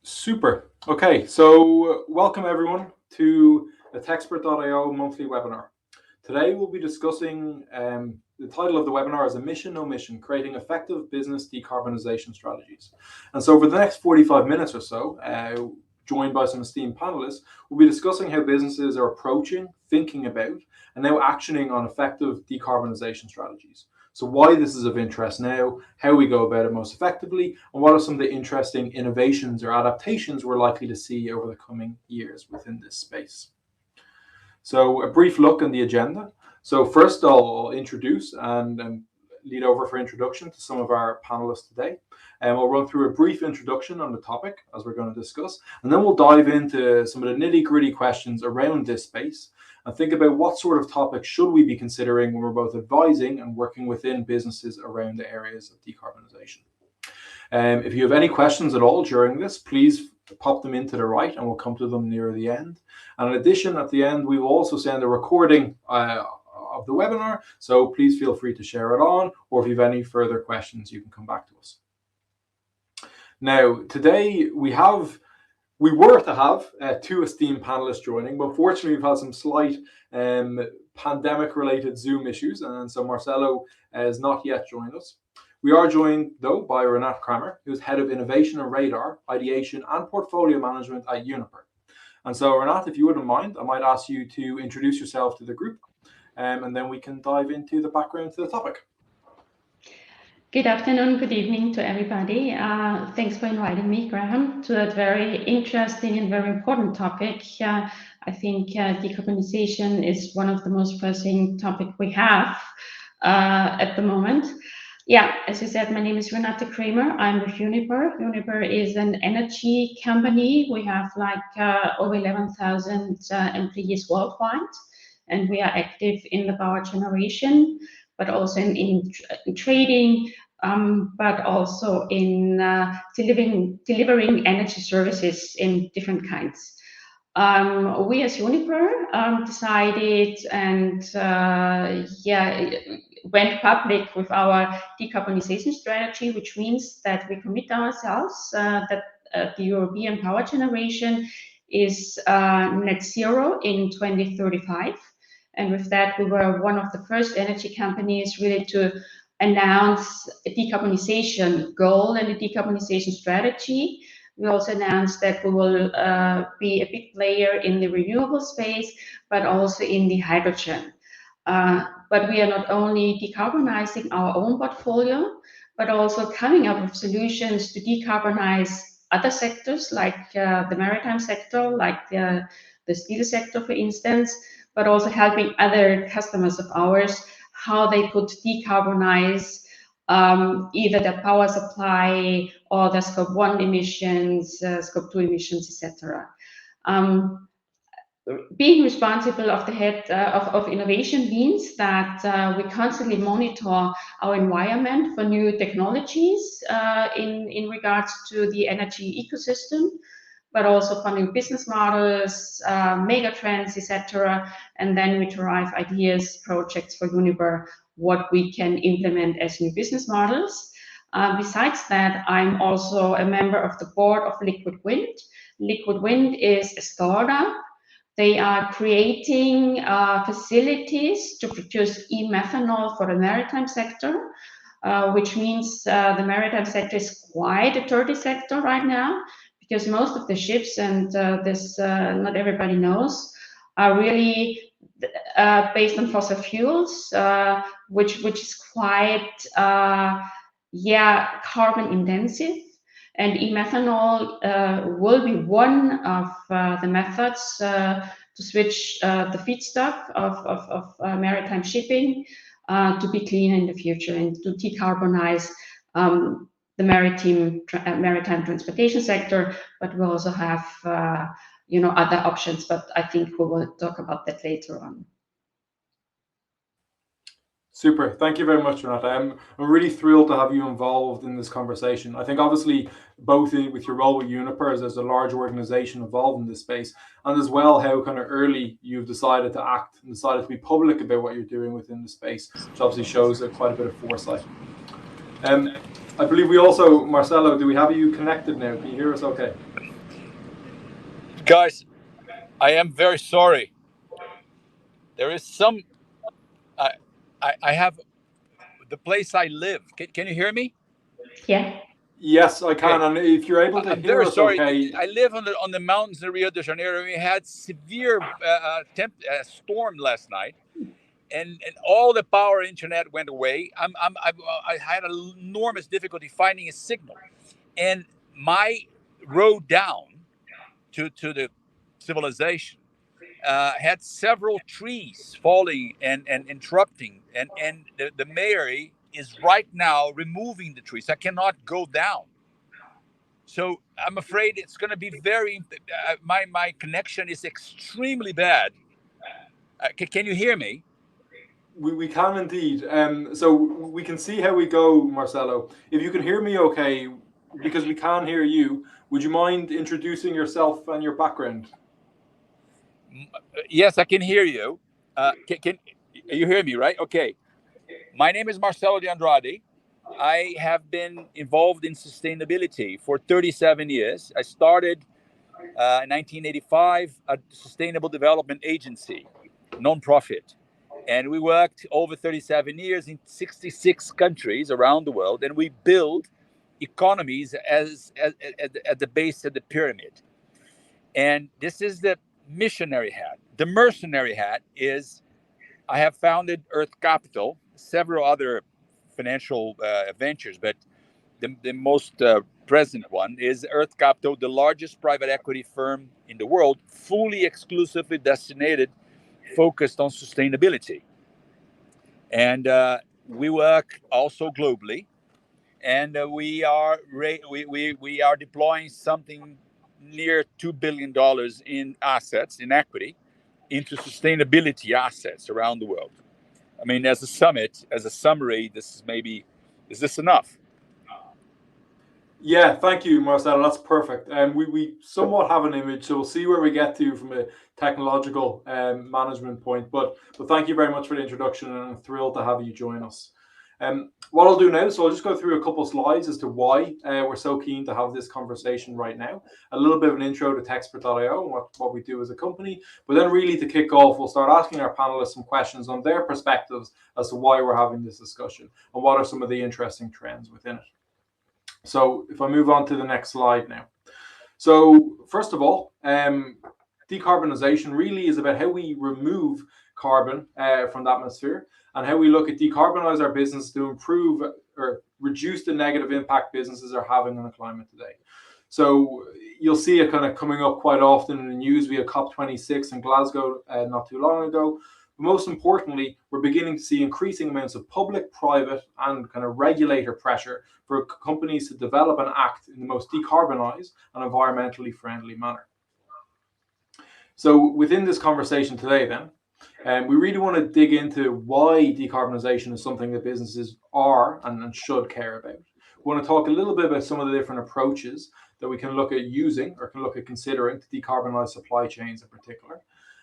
Super. Okay, so welcome everyone to the Techspert.io monthly webinar. Today we'll be discussing the title of the webinar is Emission, Omission, Creating Effective Business Decarbonisation Strategies. And so for the next 45 minutes or so, joined by some esteemed panelists, we'll be discussing how businesses are approaching, thinking about, and now actioning on effective decarbonisation strategies. So why this is of interest now, how we go about it most effectively, and what are some of the interesting innovations or adaptations we're likely to see over the coming years within this space. So a brief look on the agenda. So first I'll introduce and lead over for introduction to some of our panelists today. And we'll run through a brief introduction on the topic as we're going to discuss, and then we'll dive into some of the nitty-gritty questions around this space and think about what sort of topics should we be considering when we're both advising and working within businesses around the areas of decarbonisation. If you have any questions at all during this, please pop them into the right and we'll come to them near the end. And in addition, at the end, we will also send a recording of the webinar, so please feel free to share it on, or if you have any further questions, you can come back to us. Now, today we were to have two esteemed panelists joining, but fortunately we've had some slight pandemic-related Zoom issues, and so Marcelo has not yet joined us. We are joined, though, by Renate Kramme, who's Head of Innovation and Radar, Ideation and Portfolio Management at Uniper. And so, Renate, if you wouldn't mind, I might ask you to introduce yourself to the group, and then we can dive into the background to the topic. Good afternoon, good evening to everybody. Thanks for inviting me, Graham, to that very interesting and very important topic. I think decarbonisation is one of the most pressing topics we have at the moment. Yeah, as you said, my name is Renate Kramme. I'm with Uniper. Uniper is an energy company. We have over 11,000 employees worldwide, and we are active in the power generation, but also in trading, but also in delivering energy services in different kinds. We as Uniper decided and went public with our decarbonisation strategy, which means that we commit ourselves that the European power generation is net zero in 2035. And with that, we were one of the first energy companies really to announce a decarbonisation goal and a decarbonisation strategy. We also announced that we will be a big player in the renewable space, but also in the hydrogen. But we are not only decarbonizing our own portfolio, but also coming up with solutions to decarbonize other sectors, like the maritime sector, like the steel sector, for instance, but also helping other customers of ours how they could decarbonize either their power supply or the scope 1 emissions, scope 2 emissions, etc. Being responsible of the head of innovation means that we constantly monitor our environment for new technologies in regards to the energy ecosystem, but also for new business models, mega trends, etc. And then we derive ideas, projects for Uniper, what we can implement as new business models. Besides that, I'm also a member of the board of Liquid Wind. Liquid Wind is a startup. They are creating facilities to produce e-methanol for the maritime sector, which means the maritime sector is quite a dirty sector right now, because most of the ships, and this not everybody knows, are really based on fossil fuels, which is quite carbon intensive. And e-methanol will be one of the methods to switch the feedstock of maritime shipping to be clean in the future and to decarbonize the maritime transportation sector. But we also have other options, but I think we will talk about that later on. Super. Thank you very much, Renate. I'm really thrilled to have you involved in this conversation. I think obviously both with your role with Uniper as a large organization involved in this space, and as well how kind of early you've decided to act and decided to be public about what you're doing within the space, which obviously shows quite a bit of foresight. I believe we also, Marcelo, do we have you connected now? Can you hear us okay? Guys, I am very sorry. There is some. I have the place I live. Can you hear me? Yeah. Yes, I can. Okay. And if you're able to I'm hear very us sorry. okay. I live on the mountains in Rio de Janeiro. We had severe storm last night, and all the power internet went away. I had an enormous difficulty finding a signal, and my road down to the civilization had several trees falling and interrupting, and the mayor is right now removing the trees. I cannot go down. So I'm afraid it's going to be very. My connection is extremely bad. Can you hear me? We can indeed. So we can see how we go, Marcelo. If you can hear me okay, because we can hear you, would you mind introducing yourself and your background? Yes, I can hear you. Can you hear me? Right? Okay. My name is Marcelo de Andrade. I have been involved in sustainability for 37 years. I started in 1985 a sustainable development agency, nonprofit. And we worked over 37 years in 66 countries around the world, and we build economies as at the base of the pyramid. And this is the missionary hat. The mercenary hat is I have founded Earth Capital, several other financial ventures, but the most present one is Earth Capital, the largest private equity firm in the world, fully exclusively designated, focused on sustainability. And we work also globally, and we are deploying something near $2 billion in assets in equity into sustainability assets around the world. I mean, as a summary, is this enough? Yeah, thank you, Marcelo. That's perfect. We somewhat have an image, so we'll see where we get to from a technological management point. But thank you very much for the introduction, and I'm thrilled to have you join us. What I'll do now, so I'll just go through a couple of slides as to why we're so keen to have this conversation right now. A little bit of an intro to Techspert.io and what we do as a company. But then really to kick off, we'll start asking our panelists some questions on their perspectives as to why we're having this discussion and what are some of the interesting trends within it. So if I move on to the next slide now. So first of all, decarbonisation really is about how we remove carbon from the atmosphere and how we look at decarbonise our business to improve or reduce the negative impact businesses are having on the climate today. So you'll see it kind of coming up quite often in the news. We had COP26 in Glasgow not too long ago. But most importantly, we're beginning to see increasing amounts of public, private, and kind of regulator pressure for companies to develop and act in the most decarbonised and environmentally friendly manner. So within this conversation today, then, we really want to dig into why decarbonisation is something that businesses are and should care about. We want to talk a little bit about some of the different approaches that we can look at using or can look at considering to decarbonise supply chains in particular.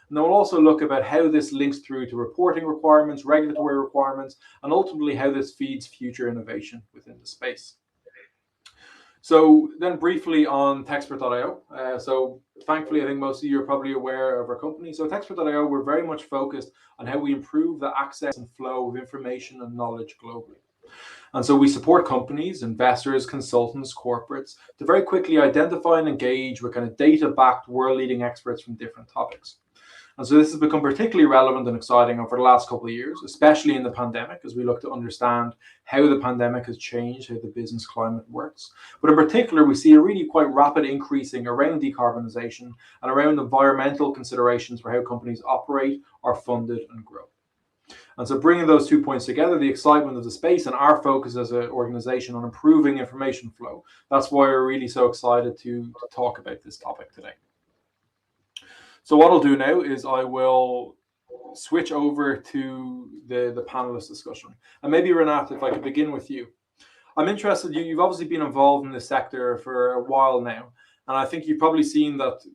And then we'll also look about how this links through to reporting requirements, regulatory requirements, and ultimately how this feeds future innovation within the space. So then briefly on Techspert.io. So thankfully, I think most of you are probably aware of our company. So Techspert.io, we're very much focused on how we improve the access and flow of information and knowledge globally. And so we support companies, investors, consultants, corporates to very quickly identify and engage with kind of data-backed world-leading experts from different topics. And so this has become particularly relevant and exciting over the last couple of years, especially in the pandemic, as we look to understand how the pandemic has changed how the business climate works. But in particular, we see a really quite rapid increasing around decarbonisation and around environmental considerations for how companies operate, are funded and grow. And so bringing those 2 points together, the excitement of the space and our focus as an organization on improving information flow, that's why we're really so excited to talk about this topic today. So what I'll do now is I will switch over to the panelist discussion. And maybe Renate, if I could begin with you. I'm interested, you've obviously been involved in this sector for a while now. And I think you've probably seen that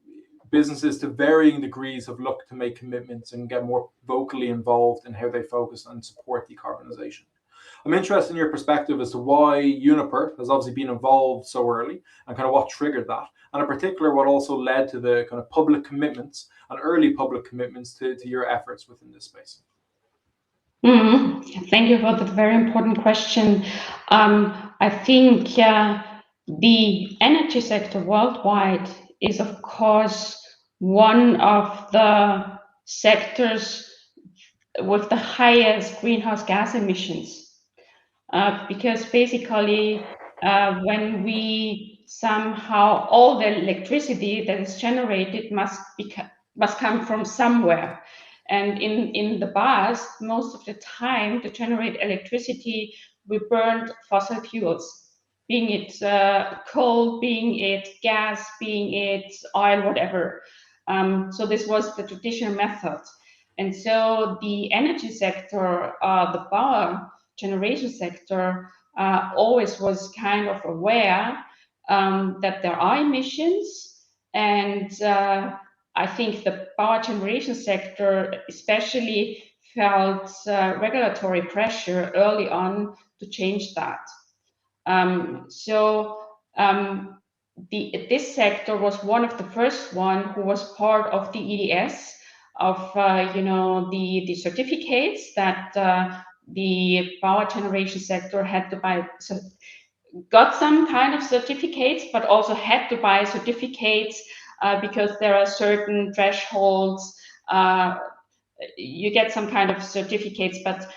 businesses to varying degrees have looked to make commitments and get more vocally involved in how they focus and support decarbonisation. I'm interested in your perspective as to why Uniper has obviously been involved so early and kind of what triggered that, and in particular what also led to the kind of public commitments and early public commitments to your efforts within this space. Thank you for that very important question. I think the energy sector worldwide is, of course, one of the sectors with the highest greenhouse gas emissions, because basically when we somehow, all the electricity that is generated must come from somewhere. And in the past, most of the time, to generate electricity, we burned fossil fuels, being it coal, being it gas, being it oil, whatever. So this was the traditional method. And so the energy sector, the power generation sector, always was kind of aware that there are emissions, and I think the power generation sector especially felt regulatory pressure early on to change that. This sector was one of the first one who was part of the EDS, of the certificates that the power generation sector had to buy. So got some kind of certificates, but also had to buy certificates because there are certain thresholds. You get some kind of certificates, but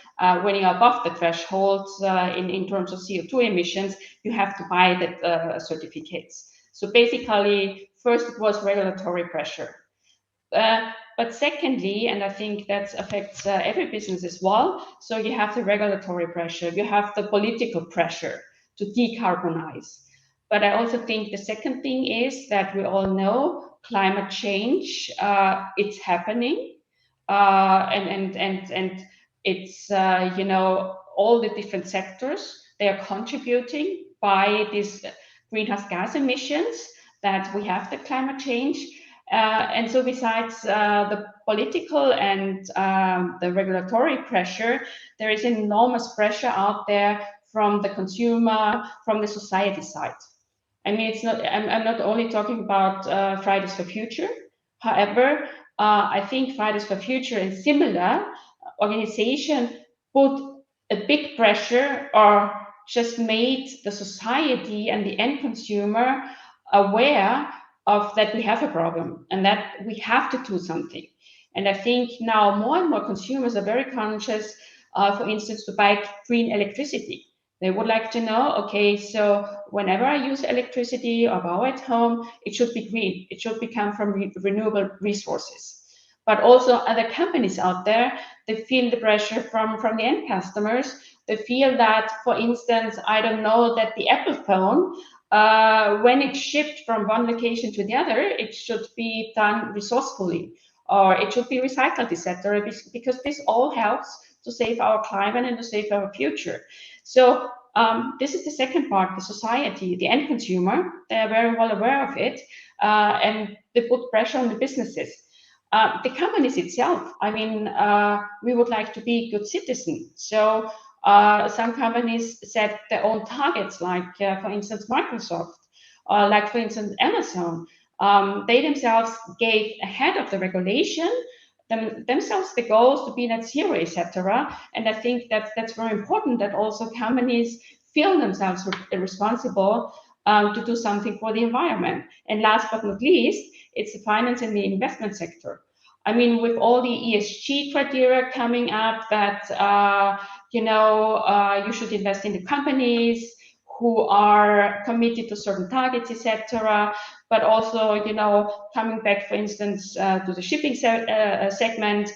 when you're above the thresholds in terms of CO2 emissions, you have to buy the certificates. So basically, first it was regulatory pressure. But secondly, and I think that affects every business as well, so you have the regulatory pressure, you have the political pressure to decarbonize. But I also think the second thing is that we all know climate change, it's happening, and it's, all the different sectors, they are contributing by these greenhouse gas emissions, that we have the climate change. And so besides the political and the regulatory pressure, there is enormous pressure out there from the consumer, from the society side. I mean, it's not, I'm not only talking about Fridays for Future. However, I think Fridays for Future and similar organization put a big pressure, or just made the society and the end consumer aware of that we have a problem and that we have to do something. And I think now more and more consumers are very conscious, for instance, to buy green electricity. They would like to know, okay, so whenever I use electricity or power at home, it should be green. It should come from renewable resources. But also other companies out there, they feel the pressure from the end customers. They feel that, for instance, I don't know, that the Apple phone, when it's shipped from one location to the other, it should be done resourcefully, or it should be recycled, etc., because this all helps to save our climate and to save our future. So this is the second part, the society, the end consumer. They are very well aware of it, and they put pressure on the businesses. The companies itself, I mean, we would like to be good citizens. So some companies set their own targets, like, for instance, Microsoft, or like, for instance, Amazon. They themselves gave, ahead of the regulation, themselves the goals to be net zero, etc. And I think that's very important, that also companies feel themselves responsible to do something for the environment. And last but not least, it's the finance and the investment sector. I mean, with all the ESG criteria coming up, that you should invest in the companies who are committed to certain targets, etc. But also, coming back, for instance, to the shipping segment,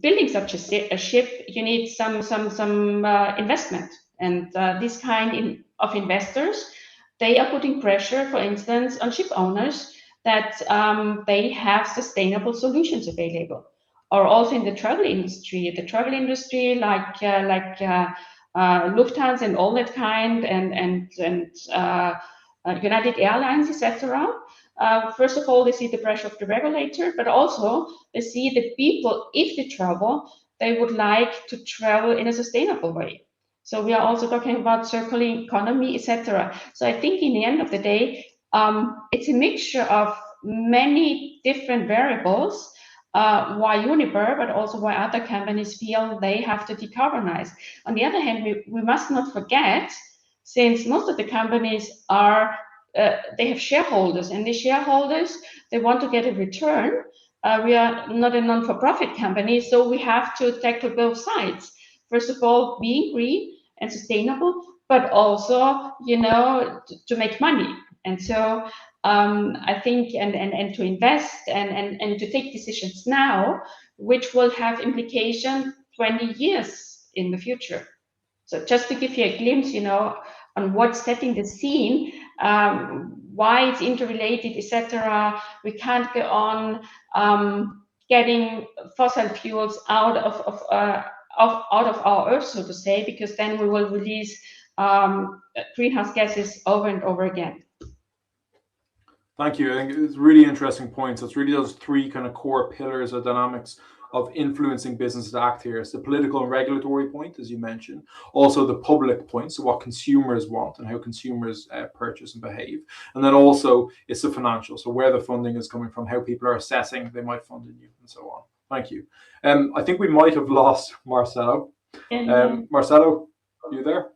building such a ship, you need some investment, and this kind of investors, they are putting pressure, for instance, on ship owners, that they have sustainable solutions available. Or also in the travel industry, like Lufthansa and all that kind, and United Airlines, etc. First of all, they see the pressure of the regulator, but also they see that people, if they travel, they would like to travel in a sustainable way. So we are also talking about circular economy, etc. So I think in the end of the day, it's a mixture of many different variables why Uniper, but also why other companies feel they have to decarbonize. On the other hand, we must not forget, since most of the companies are, they have shareholders, and the shareholders, they want to get a return. We are not a non-for-profit company, so we have to tackle both sides. First of all, being green and sustainable, but also, you know, to make money. And so I think, and to invest and to take decisions now, which will have implication 20 years in the future. So just to give you a glimpse, you know, on what's setting the scene, why it's interrelated, etc. We can't go on getting fossil fuels out of our Earth, so to say, because then we will release greenhouse gases over and over again. Thank you. I think it's really interesting points. It's really those three kind of core pillars or dynamics of influencing businesses to act here. It's the political and regulatory point, as you mentioned, also the public point, so what consumers want and how consumers purchase and behave. And then also it's the financial, so where the funding is coming from, how people are assessing they might fund in you, and so on. Thank you. I think we might have lost Marcelo. Marcelo, are you there?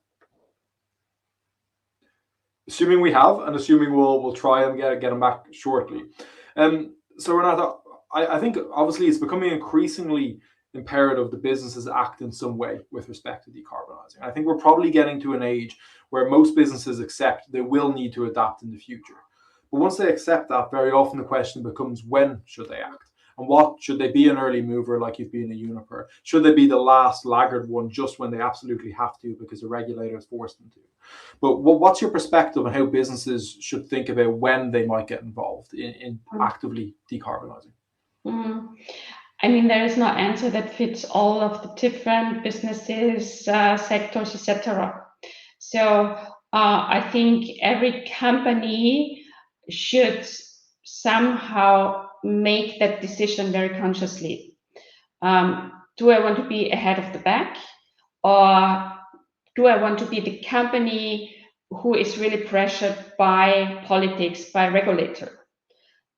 Assuming we have, and assuming we'll try and get him back shortly. So Renate, I think obviously it's becoming increasingly imperative that businesses act in some way with respect to decarbonising. I think we're probably getting to an age where most businesses accept they will need to adapt in the future. But once they accept that, very often the question becomes, when should they act? And what, should they be an early mover like you've been a Uniper? Should they be the last laggard one just when they absolutely have to because the regulators force them to? But what's your perspective on how businesses should think about when they might get involved in actively decarbonising? I mean, there is no answer that fits all of the different businesses, sectors, etc. So I think every company should somehow make that decision very consciously. Do I want to be ahead of the pack, or do I want to be the company who is really pressured by politics, by regulator?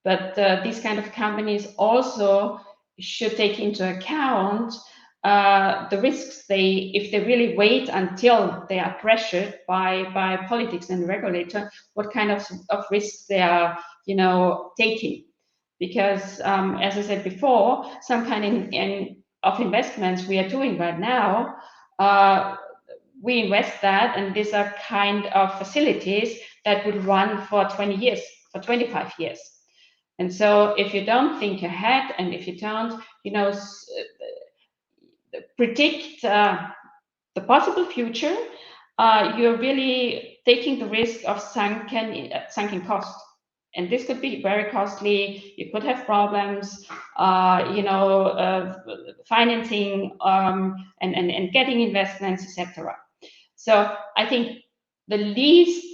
But these kind of companies also should take into account the risks if they really wait until they are pressured by politics and regulator, what kind of risks they are, you know, taking. Because as I said before, some kind of investments we are doing right now, we invest that, and these are kind of facilities that would run for 20 years, for 25 years. And so if you don't think ahead, and if you don't, you know, predict the possible future, you're really taking the risk of sunken cost. And this could be very costly. You could have problems, you know, financing and getting investments, etc. So I think the least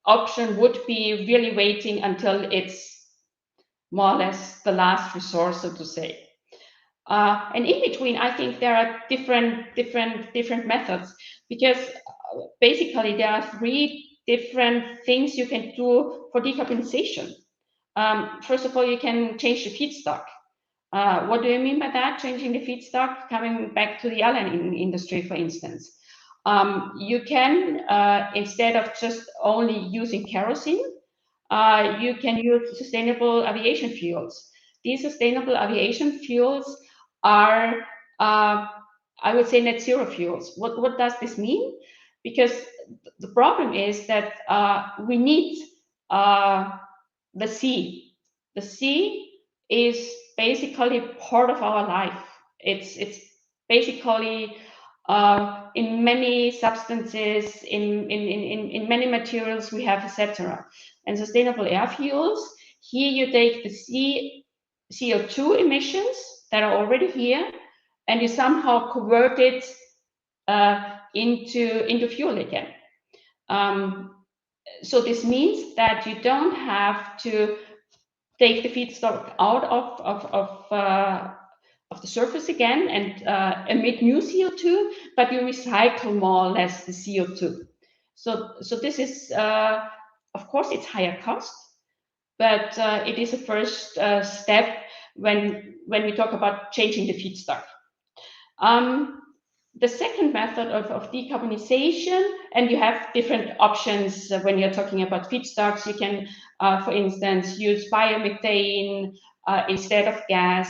option would be really waiting until it's more or less the last resource, so to say. And in between, I think there are different methods, because basically there are three different things you can do for decarbonization. First of all, you can change the feedstock. What do you mean by that? Changing the feedstock, coming back to the airline industry, for instance. You can, instead of just only using kerosene, you can use sustainable aviation fuels. These sustainable aviation fuels are, I would say, net zero fuels. What does this mean? Because the problem is that we need the sea. The sea is basically part of our life. It's basically in many substances, in many materials we have, etc. And sustainable air fuels, here you take the CO2 emissions that are already here, and you somehow convert it into fuel again. So this means that you don't have to take the feedstock out of the surface again and emit new CO2, but you recycle more or less the CO2. So this is, of course, it's higher cost, but it is a first step when we talk about changing the feedstock. The second method of decarbonization, and you have different options when you're talking about feedstocks. You can, for instance, use biomethane instead of gas.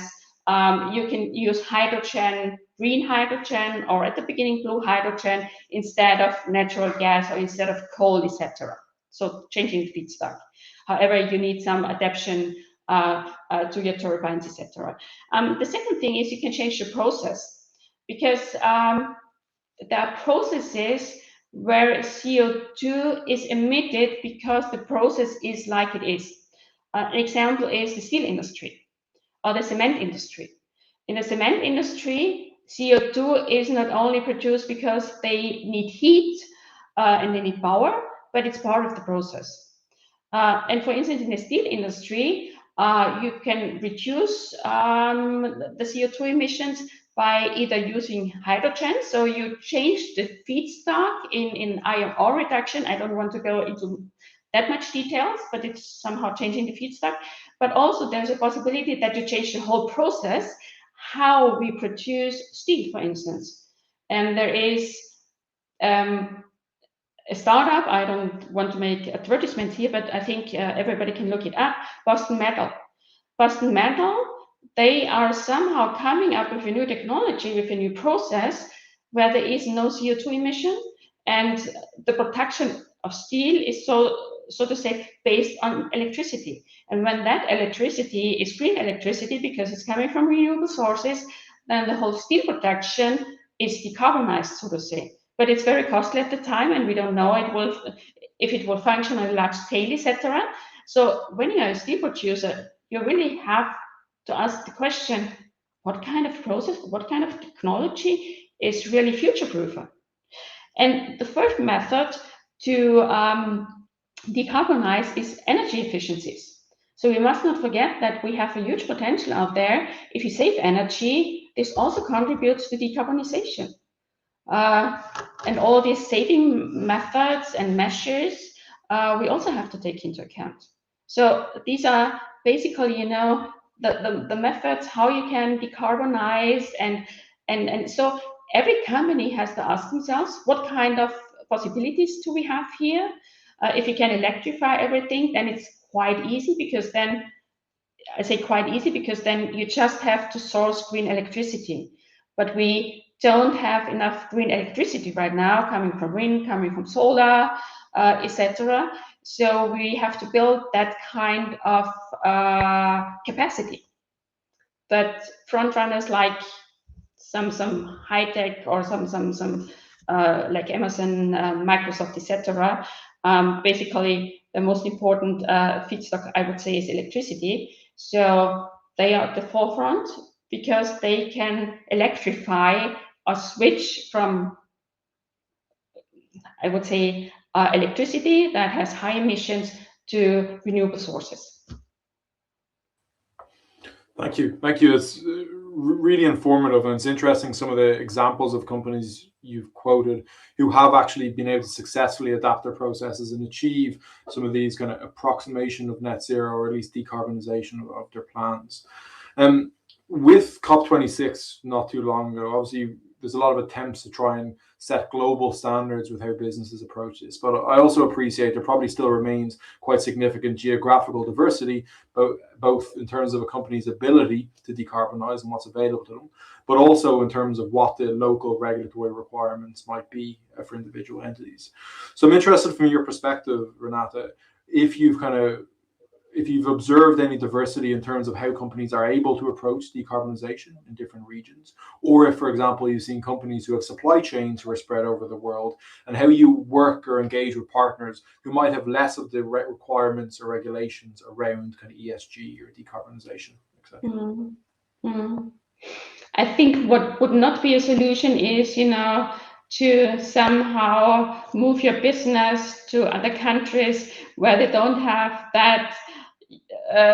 You can use hydrogen, green hydrogen, or at the beginning blue hydrogen instead of natural gas or instead of coal, etc. So changing feedstock. However, you need some adaptation to your turbines, etc. The second thing is you can change the process, because there are processes where CO2 is emitted because the process is like it is. An example is the steel industry or the cement industry. In the cement industry, CO2 is not only produced because they need heat and they need power, but it's part of the process. And for instance, in the steel industry, you can reduce the CO2 emissions by either using hydrogen. So you change the feedstock in iron ore reduction. I don't want to go into that much details, but it's somehow changing the feedstock. But also there's a possibility that you change the whole process, how we produce steel, for instance. And there is a startup, I don't want to make advertisements here, but I think everybody can look it up, Boston Metal. Boston Metal, they are somehow coming up with a new technology, with a new process where there is no CO2 emission, and the production of steel is so to say based on electricity. And when that electricity is green electricity because it's coming from renewable sources, then the whole steel production is decarbonized, so to say. But it's very costly at the time, and we don't know if it will function on a large scale, etc. So when you're a steel producer, you really have to ask the question, what kind of process, what kind of technology is really future-proof? And the first method to decarbonize is energy efficiencies. So we must not forget that we have a huge potential out there. If you save energy, this also contributes to decarbonization. And all these saving methods and measures, we also have to take into account. So these are basically, you know, the methods how you can decarbonize, and so every company has to ask themselves, what kind of possibilities do we have here? If you can electrify everything, then it's quite easy, because then, I say quite easy because then you just have to source green electricity. But we don't have enough green electricity right now, coming from wind, coming from solar, etc. So we have to build that kind of capacity. But front runners like some high tech or some like Amazon, Microsoft, etc. Basically, the most important feedstock, I would say, is electricity. So they are at the forefront because they can electrify or switch from, I would say, electricity that has high emissions to renewable sources. Thank you. Thank you. It's really informative, and it's interesting some of the examples of companies you've quoted who have actually been able to successfully adapt their processes and achieve some of these kind of approximation of net zero, or at least decarbonization of their plans. With COP26 not too long ago, obviously there's a lot of attempts to try and set global standards with how businesses approach this. But I also appreciate there probably still remains quite significant geographical diversity, both in terms of a company's ability to decarbonize and what's available to them, but also in terms of what the local regulatory requirements might be for individual entities. So I'm interested from your perspective, Renate, if you've observed any diversity in terms of how companies are able to approach decarbonization in different regions, or if, for example, you've seen companies who have supply chains who are spread over the world, and how you work or engage with partners who might have less of the requirements or regulations around kind of ESG or decarbonization, etc. I think what would not be a solution is, you know, to somehow move your business to other countries where they don't have that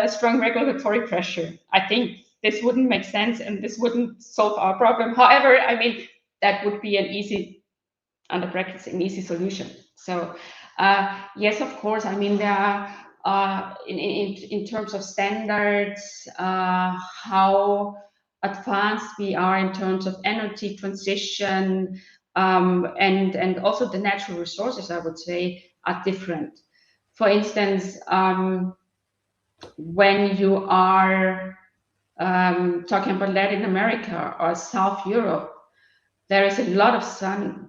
strong regulatory pressure. I think this wouldn't make sense and this wouldn't solve our problem. However, I mean, that would be an easy, under brackets, an easy solution. So yes, of course, I mean, there are in terms of standards, how advanced we are in terms of energy transition, and also the natural resources, I would say, are different. For instance, when you are talking about Latin America or South Europe, there is a lot of sun.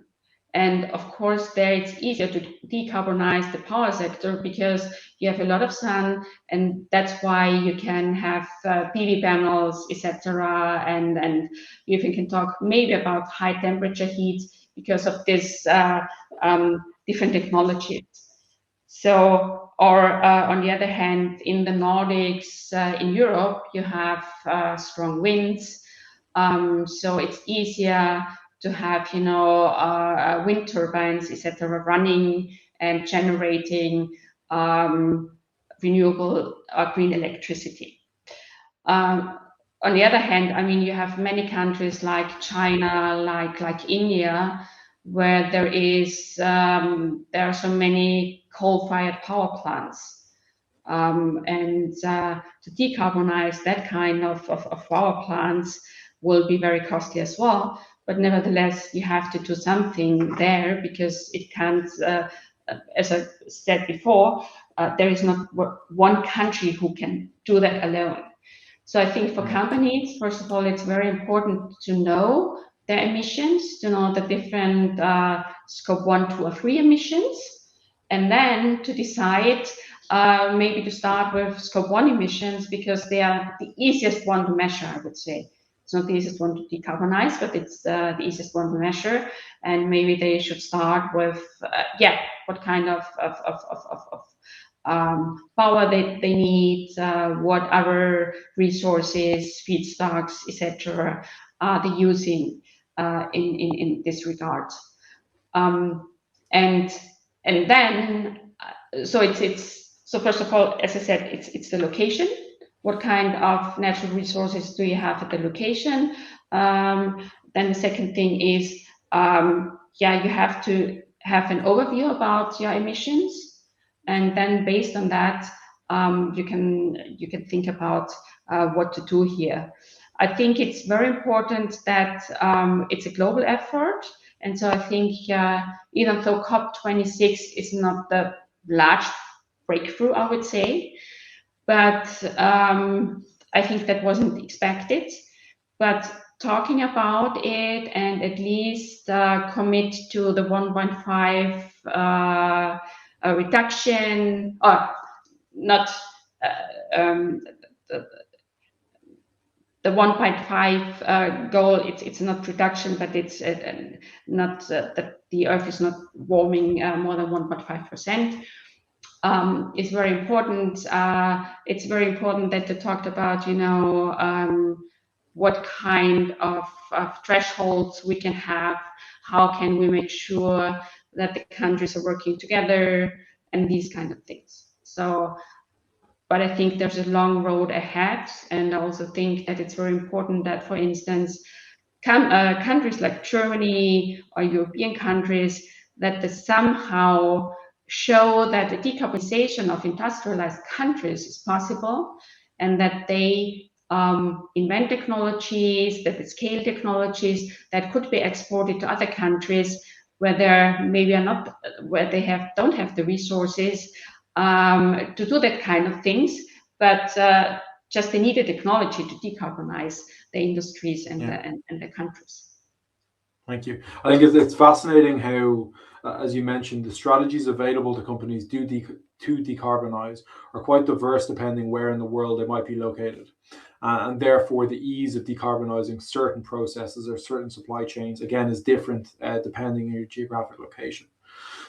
And of course, there it's easier to decarbonize the power sector because you have a lot of sun, and that's why you can have PV panels, etc. And you can talk maybe about high temperature heat because of this different technologies. So, or on the other hand, in the Nordics, in Europe, you have strong winds, so it's easier to have, you know, wind turbines, etc., running and generating renewable green electricity. On the other hand, I mean, you have many countries like China, like India, where there are so many coal-fired power plants, and to decarbonize that kind of power plants will be very costly as well. But nevertheless, you have to do something there because it can't, as I said before, there is not one country who can do that alone. So I think for companies, first of all, it's very important to know their emissions, to know the different scope 1, 2, or 3 emissions, and then to decide maybe to start with scope 1 emissions because they are the easiest one to measure, I would say. It's not the easiest one to decarbonize, but it's the easiest one to measure. And maybe they should start with, what kind of power they need, what other resources, feedstocks, etc. are they using in this regard. And then, so so first of all, as I said, it's the location. What kind of natural resources do you have at the location? Then the second thing is, you have to have an overview about your emissions, and then based on that, you can think about what to do here. I think it's very important that it's a global effort, and so I think even though COP26 is not the large breakthrough, I would say, but I think that wasn't expected. But talking about it and at least commit to the 1.5 reduction, or not the 1.5 goal. It's not reduction, but it's not that the Earth is not warming more than 1.5%. It's very important. It's very important that they talked about, you know, what kind of thresholds we can have, how can we make sure that the countries are working together, and these kind of things. So, but I think there's a long road ahead, and I also think that it's very important that, for instance, countries like Germany or European countries, that they somehow show that the decarbonization of industrialized countries is possible, and that they invent technologies, that they scale technologies that could be exported to other countries where they maybe are not, where they don't have the resources to do that kind of things, but just they need a technology to decarbonize the industries and the countries. Thank you. I think it's fascinating how, as you mentioned, the strategies available to companies to decarbonize are quite diverse depending where in the world they might be located. And therefore, the ease of decarbonizing certain processes or certain supply chains, again, is different depending on your geographic location.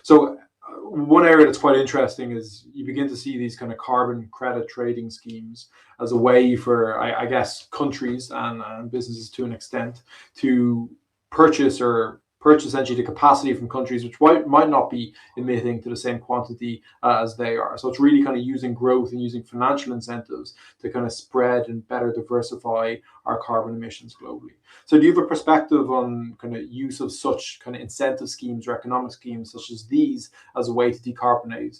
So one area that's quite interesting is you begin to see these kind of carbon credit trading schemes as a way for, I guess, countries and businesses to an extent to purchase or purchase essentially the capacity from countries which might not be emitting to the same quantity as they are. So it's really kind of using growth and using financial incentives to kind of spread and better diversify our carbon emissions globally. So do you have a perspective on kind of use of such kind of incentive schemes or economic schemes such as these as a way to decarbonize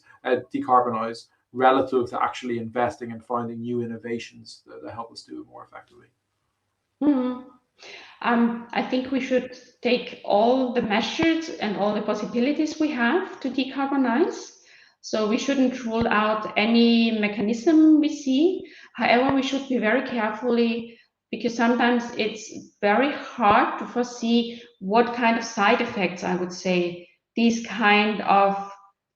relative to actually investing and finding new innovations that help us do it more effectively? I think we should take all the measures and all the possibilities we have to decarbonize. So we shouldn't rule out any mechanism we see. However, we should be very carefully, because sometimes it's very hard to foresee what kind of side effects, I would say, these kind of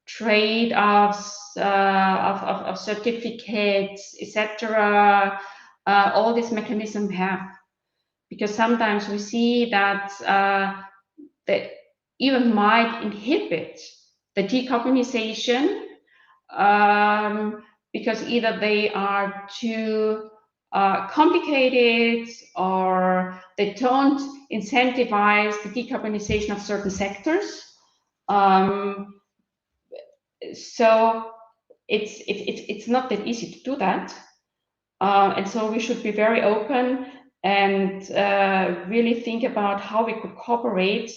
trade-offs of certificates, etc., all these mechanisms have. Because sometimes we see that they even might inhibit the decarbonization because either they are too complicated or they don't incentivize the decarbonization of certain sectors. So it's not that easy to do that. And so we should be very open and really think about how we could cooperate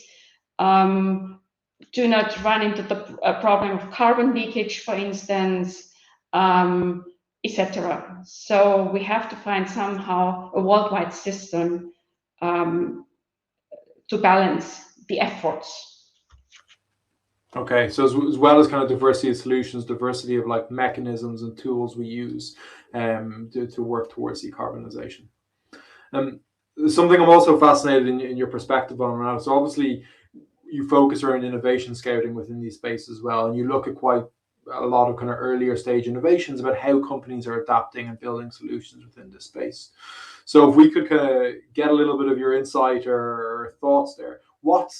to not run into the problem of carbon leakage, for instance, etc. So we have to find somehow a worldwide system to balance the efforts. Okay, so as well as kind of diversity of solutions, diversity of like mechanisms and tools we use to work towards decarbonization. Something I'm also fascinated in your perspective on, Renate. So obviously you focus around innovation scouting within these spaces as well, and you look at quite a lot of kind of earlier stage innovations about how companies are adapting and building solutions within this space. So if we could kind of get a little bit of your insight or thoughts there, what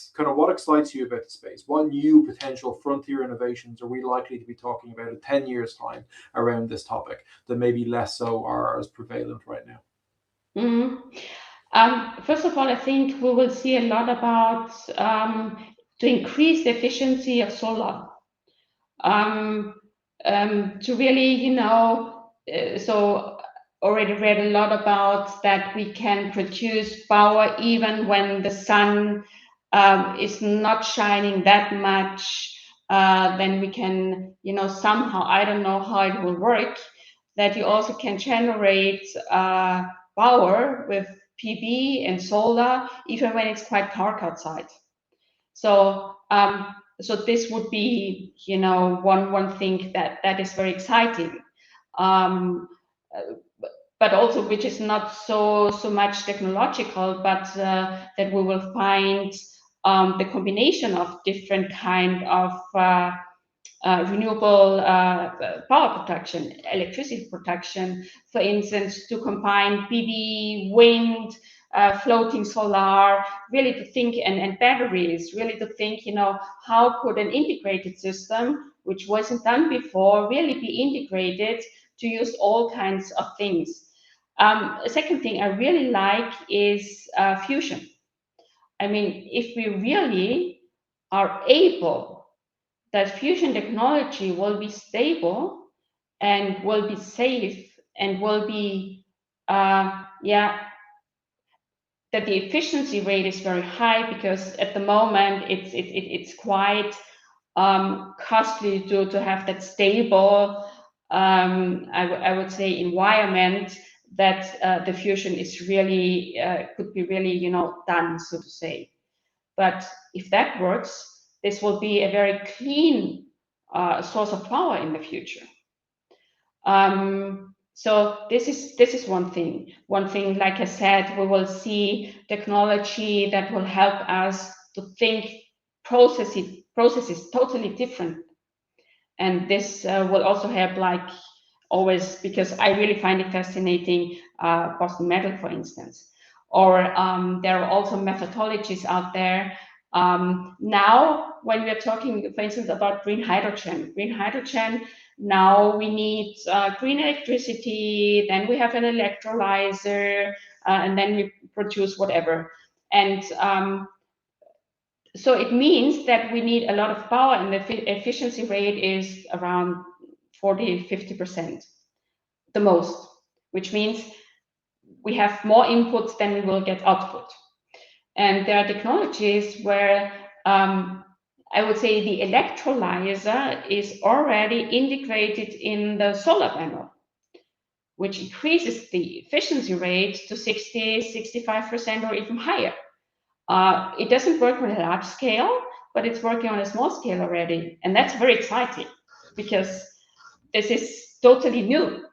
excites you about the space? What new potential frontier innovations are we likely to be talking about in 10 years' time around this topic that maybe less so are as prevalent right now? First of all, I think we will see a lot about to increase the efficiency of solar. To really, so already read a lot about that we can produce power even when the sun is not shining that much. Then we can, somehow, I don't know how it will work, that you also can generate power with PV and solar, even when it's quite dark outside. So, so this would be, one thing that is very exciting, but also which is not so much technological, but that we will find the combination of different kind of renewable power production, electricity production, for instance, to combine PV, wind, floating solar, really to think, and batteries, really to think, how could an integrated system, which wasn't done before, really be integrated to use all kinds of things. A second thing I really like is fusion. I mean, if we really are able, that fusion technology will be stable and will be safe and will be, that the efficiency rate is very high, because at the moment it's quite costly to have that stable, I would say, environment that the fusion is really could be really done, so to say. But if that works, this will be a very clean source of power in the future. So this is one thing. One thing, like I said, we will see technology that will help us to think processes totally different, and this will also help, like always, because I really find it fascinating, Boston Metal, for instance, or there are also methodologies out there. Now, when we are talking, for instance, about green hydrogen, now we need green electricity, then we have an electrolyzer, and then we produce whatever. And So it means that we need a lot of power, and the efficiency rate is around 40–50%, the most, which means we have more inputs than we will get output. And there are technologies where I would say the electrolyzer is already integrated in the solar panel, which increases the efficiency rate to 60–65% or even higher. It doesn't work on a large scale, but it's working on a small scale already. And that's very exciting because this is totally new.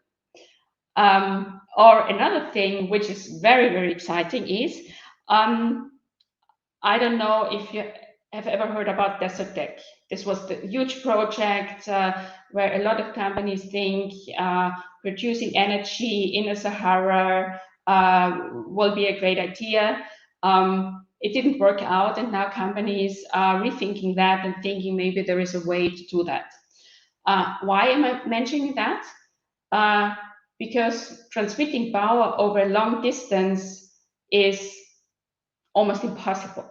Or another thing which is very, very exciting is, I don't know if you have ever heard about Desert Tech. This was the huge project where a lot of companies think producing energy in the Sahara will be a great idea. It didn't work out, and now companies are rethinking that and thinking maybe there is a way to do that. Why am I mentioning that? Because transmitting power over a long distance is almost impossible.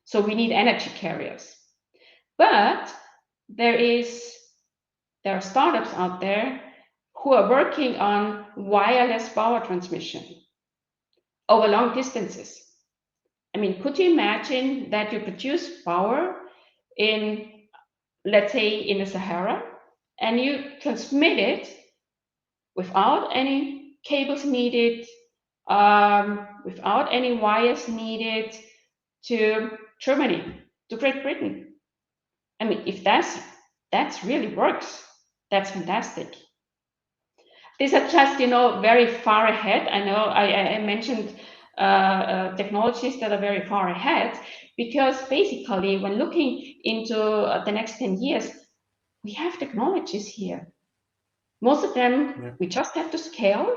So we need energy carriers. But there are startups out there who are working on wireless power transmission over long distances. I mean, could you imagine that you produce power in, let's say, in the Sahara, and you transmit it without any cables needed, without any wires needed to Germany, to Great Britain? I mean, if that really works, that's fantastic. These are just, very far ahead. I know I mentioned technologies that are very far ahead, because basically when looking into the next 10 years, we have technologies here. Most of them we just have to scale.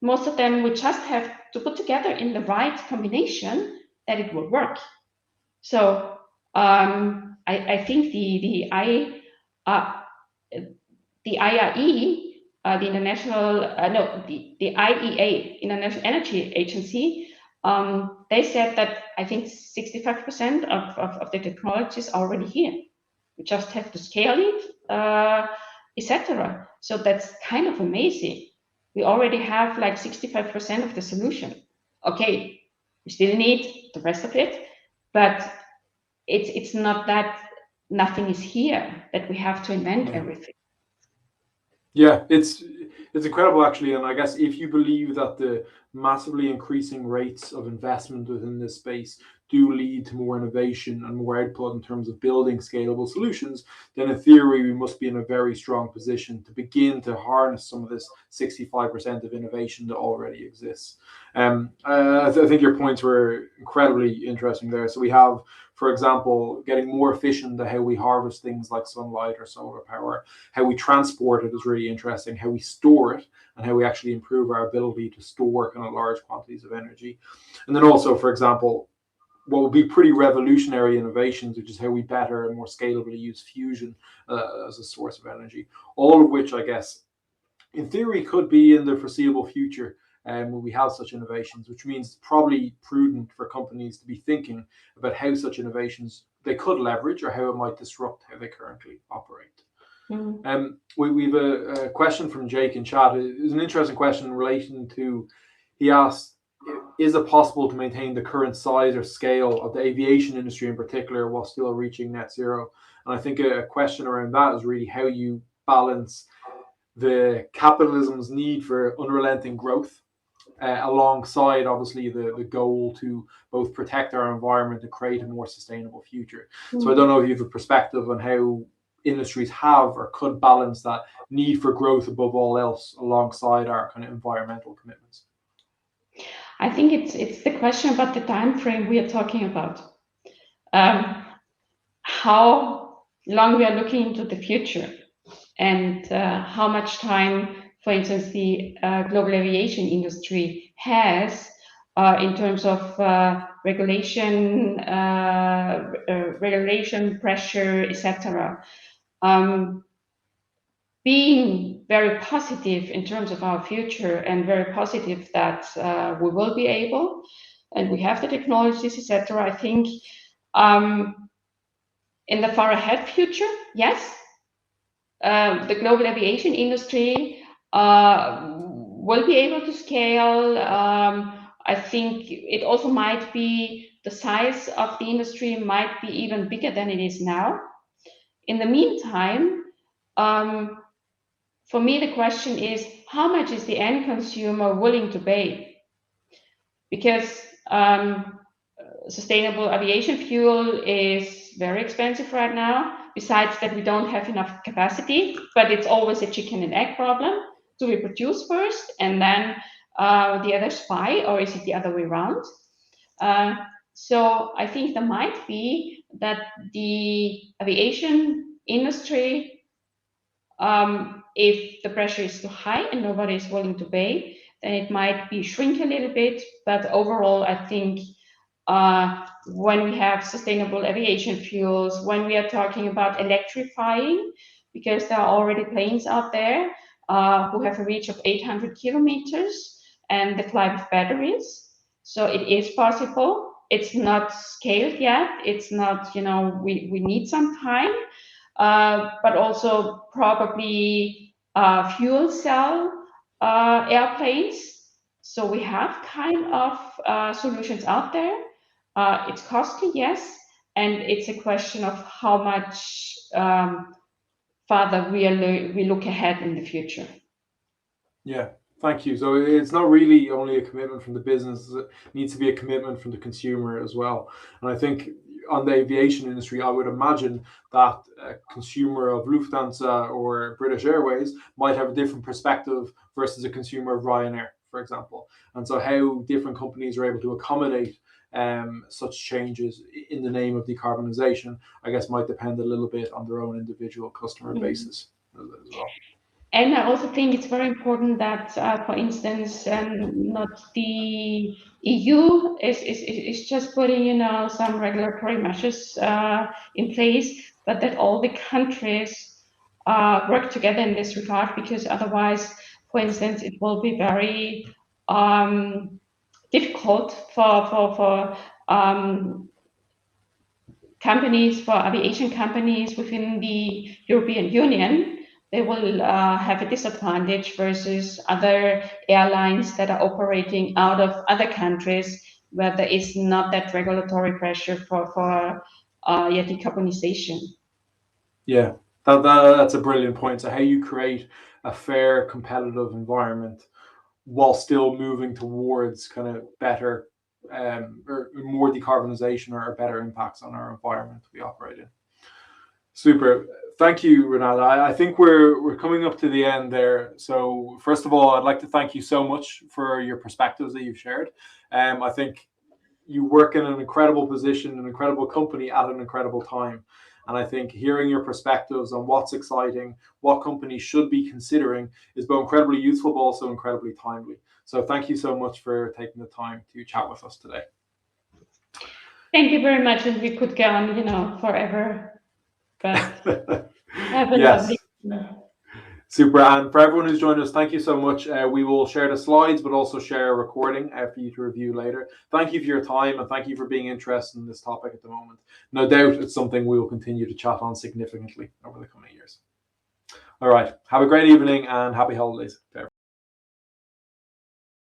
Most of them we just have to put together in the right combination that it will work. So I think the IRE, the International, the IEA, International Energy Agency, they said that I think 65% of the technology is already here. We just have to scale it, etc. So that's kind of amazing. We already have like 65% of the solution. Okay, we still need the rest of it, but it's not that nothing is here, that we have to invent everything. Yeah, it's incredible actually, and I guess if you believe that the massively increasing rates of investment within this space do lead to more innovation and more output in terms of building scalable solutions, then in theory we must be in a very strong position to begin to harness some of this 65% of innovation that already exists. I think your points were incredibly interesting there. So we have, for example, getting more efficient at how we harvest things like sunlight or solar power. How we transport it is really interesting. How we store it, and how we actually improve our ability to store kind of large quantities of energy. And then also, for example, what will be pretty revolutionary innovations, which is how we better and more scalably use fusion as a source of energy. All of which, I guess, in theory, could be in the foreseeable future when we have such innovations, which means it's probably prudent for companies to be thinking about how such innovations they could leverage or how it might disrupt how they currently operate. We've a question from Jake in chat. It's an interesting question in relation to, he asked, is it possible to maintain the current size or scale of the aviation industry in particular while still reaching net zero? And I think a question around that is really how you balance the capitalism's need for unrelenting growth alongside obviously the goal to both protect our environment and create a more sustainable future. So I don't know if you have a perspective on how industries have or could balance that need for growth above all else alongside our kind of environmental commitments. I think it's the question about the time frame we are talking about. How long we are looking into the future, and how much time, for instance, the global aviation industry has in terms of regulation, pressure, etc. Being very positive in terms of our future, and very positive that we will be able, and we have the technologies, etc. I think In the far ahead future, yes, the global aviation industry will be able to scale. I think it also might be the size of the industry might be even bigger than it is now. In the meantime, for me, the question is, how much is the end consumer willing to pay? Because sustainable aviation fuel is very expensive right now. Besides that, we don't have enough capacity, but it's always a chicken and egg problem. Do we produce first and then the others buy, or is it the other way around? So I think there might be that the aviation industry, if the pressure is too high and nobody is willing to pay, then it might be shrink a little bit. But overall, I think when we have sustainable aviation fuels, when we are talking about electrifying, because there are already planes out there who have a reach of 800 kilometers and they fly with batteries. So it is possible. It's not scaled yet. It's not, we need some time, but also probably fuel cell airplanes. So we have kind of solutions out there. It's costly, yes, and it's a question of how much further we look ahead in the future. Yeah, thank you. So it's not really only a commitment from the business, it needs to be a commitment from the consumer as well. And I think on the aviation industry, I would imagine that a consumer of Lufthansa or British Airways might have a different perspective versus a consumer of Ryanair, for example. And so how different companies are able to accommodate such changes in the name of decarbonisation, I guess, might depend a little bit on their own individual customer basis as well. And I also think it's very important that, for instance, not the EU is just putting, some regulatory measures in place, but that all the countries work together in this regard, because otherwise, for instance, it will be very difficult for companies, for aviation companies within the European Union. They will have a disadvantage versus other airlines that are operating out of other countries where there is not that regulatory pressure for decarbonization. Yeah, that's a brilliant point. So how you create a fair, competitive environment while still moving towards kind of better or more decarbonisation or better impacts on our environment we operate in. Super. Thank you, Renate. I think we're coming up to the end there. So first of all, I'd like to thank you so much for your perspectives that you've shared. I think you work in an incredible position, an incredible company at an incredible time. And I think hearing your perspectives on what's exciting, what companies should be considering is both incredibly useful, but also incredibly timely. So thank you so much for taking the time to chat with us today. Thank you very much. And we could go on, forever. But have a yes. lovely. Super. And for everyone who's joined us, thank you so much. We will share the slides, but also share a recording for you to review later. Thank you for your time, and thank you for being interested in this topic at the moment. No doubt it's something we will continue to chat on significantly over the coming years. All right. Have a great evening and happy holidays to everyone.